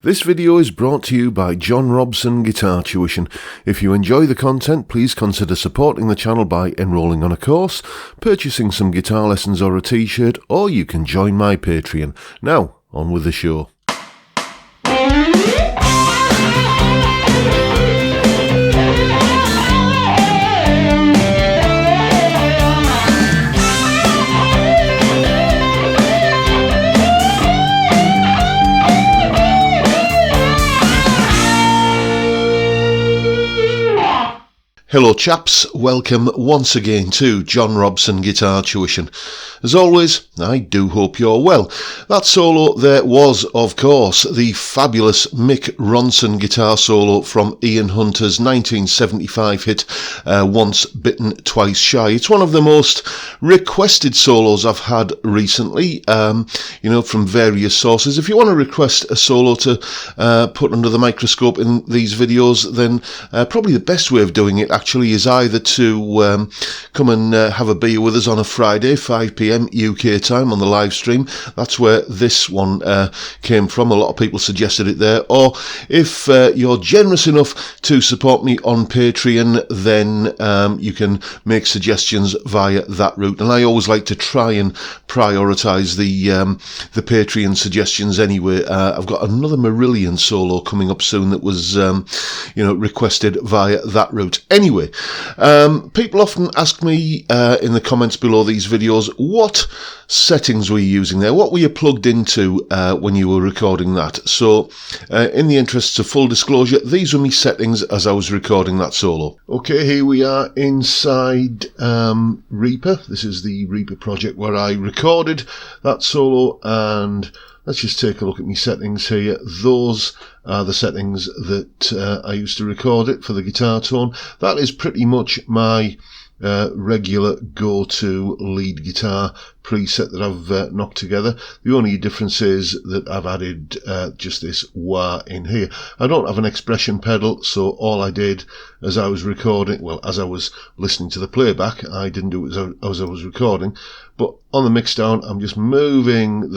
This video is brought to you by John Robson Guitar Tuition. If you enjoy the content, please consider supporting the channel by enrolling on a course, purchasing some guitar lessons or a t-shirt, or you can join my Patreon. Now, on with the show. Hello chaps, welcome once again to John Robson Guitar Tuition. As always, I do hope you're well. That solo there was, of course, the fabulous Mick Ronson guitar solo from Ian Hunter's 1975 hit, Once Bitten, Twice Shy. It's one of the most requested solos I've had recently, from various sources. If you want to request a solo to put under the microscope in these videos, then probably the best way of doing it actually is either to come and have a beer with us on a Friday, 5 p.m. UK time on the live stream. That's where this one came from. A lot of people suggested it there. Or if you're generous enough to support me on Patreon, then you can make suggestions via that route. And I always like to try and prioritise the Patreon suggestions anyway. I've got another Marillion solo coming up soon that was requested via that route. Anyway, people often ask me in the comments below these videos, what settings were you using there? What were you plugged into when you were recording that? So, in the interests of full disclosure, these were my settings as I was recording that solo. Okay, here we are inside Reaper. This is the Reaper project where I recorded that solo, and let's just take a look at my settings here. Those are the settings that I used to record it for the guitar tone. That is pretty much my regular go-to lead guitar preset that I've knocked together. The only difference is that I've added just this wah in here. I don't have an expression pedal, so all I did as I was recording, well, as I was listening to the playback, I didn't do it as I was recording, but on the mix down, I'm just moving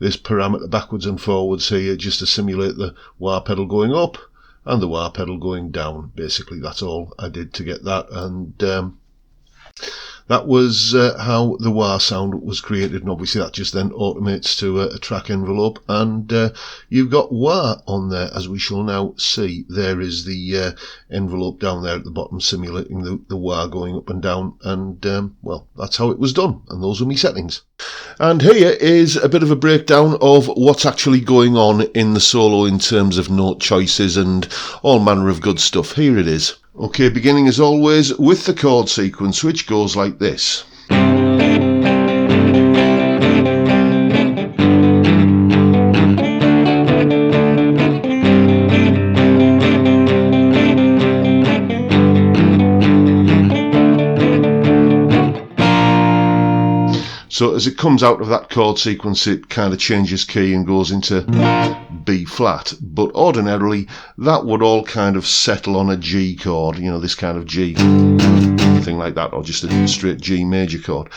this parameter backwards and forwards here just to simulate the wah pedal going up and the wah pedal going down. Basically, that's all I did to get that, and that was how the wah sound was created, and obviously that just then automates to a track envelope, and you've got wah on there, as we shall now see. There is the envelope down there at the bottom simulating the wah going up and down, and well, that's how it was done, and those were my settings. And here is a bit of a breakdown of what's actually going on in the solo in terms of note choices and all manner of good stuff. Here it is. Okay, beginning as always with the chord sequence, which goes like this. So as it comes out of that chord sequence, it kind of changes key and goes into B flat. But ordinarily, that would all kind of settle on a G chord, this kind of G thing like that, or just a straight G major chord.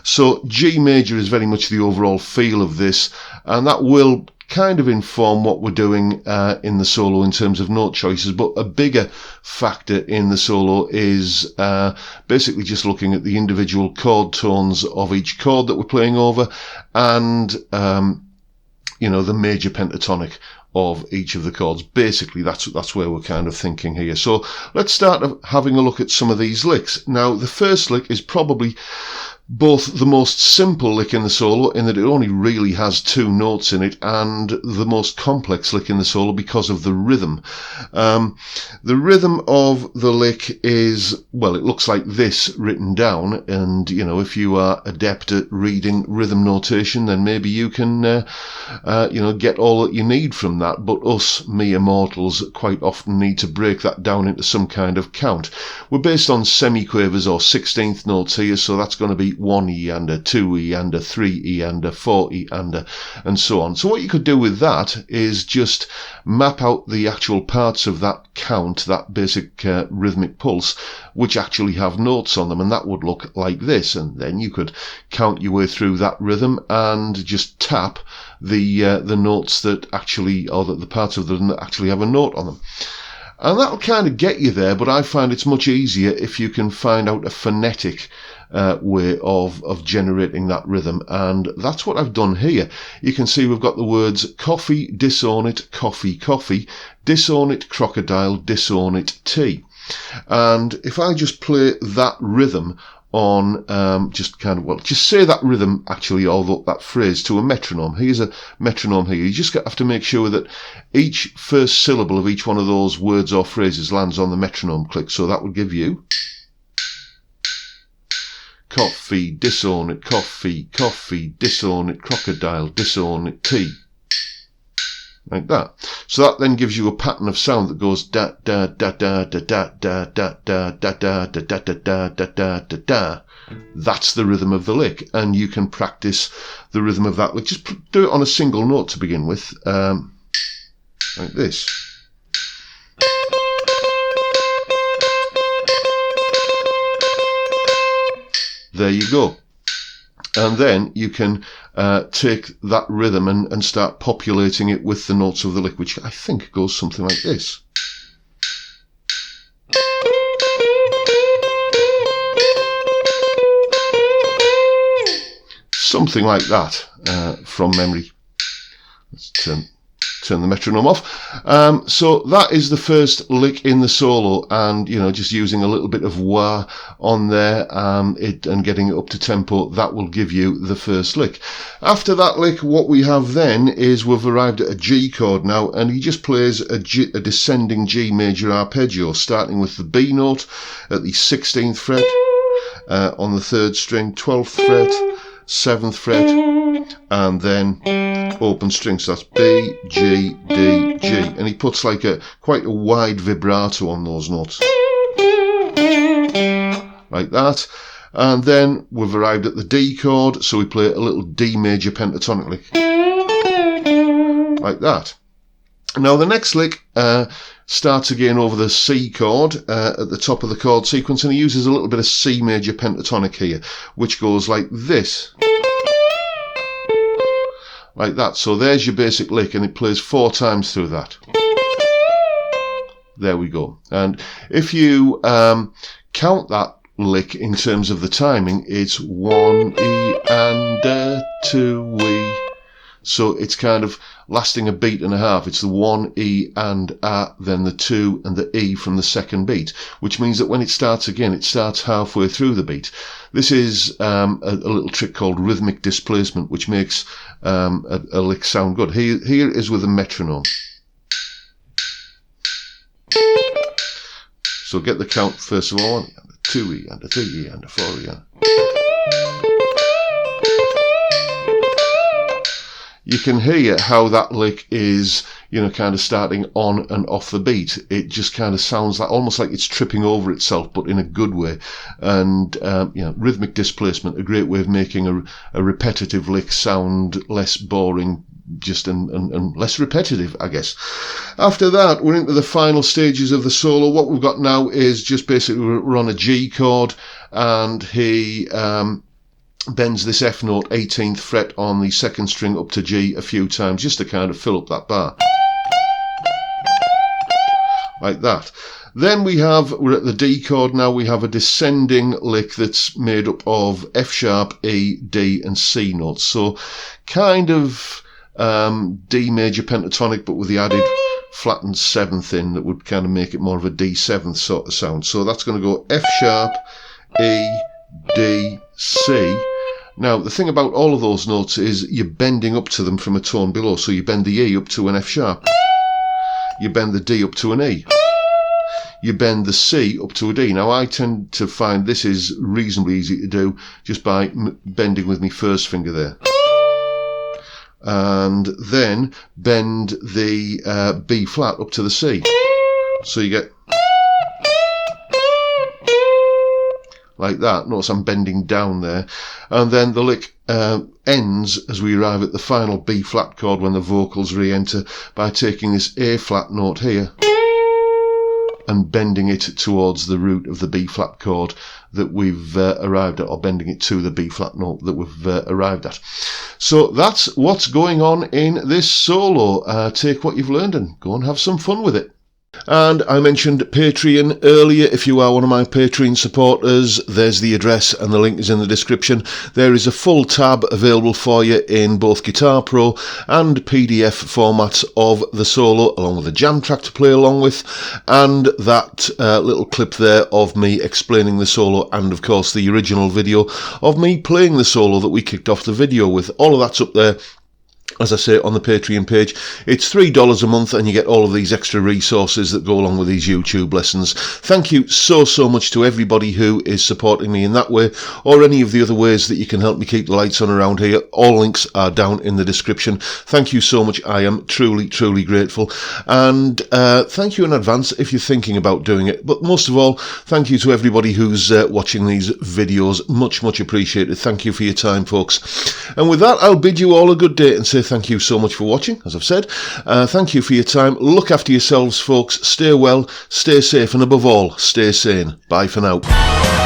So G major is very much the overall feel of this, and that will kind of inform what we're doing in the solo in terms of note choices. But a bigger factor in the solo is basically just looking at the individual chord tones of each chord that we're playing over, and the major pentatonic of each of the chords. Basically, that's where we're kind of thinking here. So let's start having a look at some of these licks. Now, the first lick is probably both the most simple lick in the solo, in that it only really has two notes in it, and the most complex lick in the solo because of the rhythm. The rhythm of the lick is, well, it looks like this written down, and if you are adept at reading rhythm notation, then maybe you can get all that you need from that. But us mere mortals quite often need to break that down into some kind of count. We're based on semiquavers or 16th notes here, so that's going to be 1 E and a 2 E and a 3 E and a 4 E and so on. So what you could do with that is just map out the actual parts of that count, that basic rhythmic pulse, which actually have notes on them, and that would look like this. And then you could count your way through that rhythm and just tap the notes that actually, or the parts of them that actually have a note on them. And that'll kind of get you there, but I find it's much easier if you can find out a phonetic way of generating that rhythm, and that's what I've done here. You can see we've got the words coffee, disown it, coffee, coffee, disown it, crocodile, disown it, tea. And if I just play that rhythm on, just say that rhythm actually, or that phrase, to a metronome. Here's a metronome here. You just have to make sure that each first syllable of each one of those words or phrases lands on the metronome click. So that would give you coffee, disown it, coffee, coffee, disown it, crocodile, disown it, tea. Like that. So that then gives you a pattern of sound that goes da da da da da da da da da da da da da da da da da da. That's the rhythm of the lick, and you can practice the rhythm of that lick. Just do it on a single note to begin with, like this. There you go. And then you can take that rhythm and start populating it with the notes of the lick, which I think goes something like this. Something like that from memory. Let's turn the metronome off. So that is the first lick in the solo, and just using a little bit of wah on there and getting it up to tempo, that will give you the first lick. After that lick, what we have then is we've arrived at a G chord now, and he just plays a descending G major arpeggio, starting with the B note at the 16th fret, on the 3rd string, 12th fret, 7th fret, and then open string. So that's B, G, D, G, and he puts like quite a wide vibrato on those notes, like that. And then we've arrived at the D chord, so we play a little D major pentatonic lick, like that. Now the next lick starts again over the C chord at the top of the chord sequence, and he uses a little bit of C major pentatonic here, which goes like this, like that. So there's your basic lick, and it plays 4 times through that. There we go. And if you count that lick in terms of the timing, it's 1 E and 2 E. So it's kind of lasting a beat and a half. It's the 1 E and A, then the 2 and the E from the second beat, which means that when it starts again, it starts halfway through the beat. This is a little trick called rhythmic displacement, which makes a lick sound good. Here is with a metronome. So get the count first of all. 2 E and a 3 E and a 4 E and you can hear how that lick is, kind of starting on and off the beat. It just kind of sounds like almost like it's tripping over itself, but in a good way. And rhythmic displacement, a great way of making a repetitive lick sound less boring, just and less repetitive, I guess. After that, we're into the final stages of the solo. What we've got now is just basically we're on a G chord, and he bends this F note 18th fret on the 2nd string up to G a few times, just to kind of fill up that bar, like that. Then we're at the D chord now. We have a descending lick that's made up of F sharp, E, D and C notes. So kind of D major pentatonic, but with the added flattened 7th in, that would kind of make it more of a D7th sort of sound. So that's going to go F sharp, E, D, C. Now, the thing about all of those notes is you're bending up to them from a tone below. So you bend the E up to an F sharp. You bend the D up to an E. You bend the C up to a D. Now, I tend to find this is reasonably easy to do just by bending with my first finger there. And then bend the B flat up to the C. So you get like that. Notice I'm bending down there. And then the lick ends as we arrive at the final B flat chord when the vocals re-enter by taking this A flat note here and bending it towards the root of the B flat chord that we've arrived at, or bending it to the B flat note that we've arrived at. So that's what's going on in this solo. Take what you've learned and go and have some fun with it. And I mentioned Patreon earlier. If you are one of my Patreon supporters, there's the address and the link is in the description. There is a full tab available for you in both Guitar Pro and PDF formats of the solo, along with a jam track to play along with, and that little clip there of me explaining the solo, and of course the original video of me playing the solo that we kicked off the video with. All of that's up there, as I say, on the Patreon page. It's $3 a month and you get all of these extra resources that go along with these YouTube lessons. Thank you so much to everybody who is supporting me in that way, or any of the other ways that you can help me keep the lights on around here. All links are down in the description. Thank you so much. I am truly grateful, and thank you in advance if you're thinking about doing it. But most of all, thank you to everybody who's watching these videos. Much appreciated. Thank you for your time, folks. And with that, I'll bid you all a good day and say thank you so much for watching, as I've said. Thank you for your time. Look after yourselves, folks. Stay well, stay safe, and above all, stay sane. Bye for now.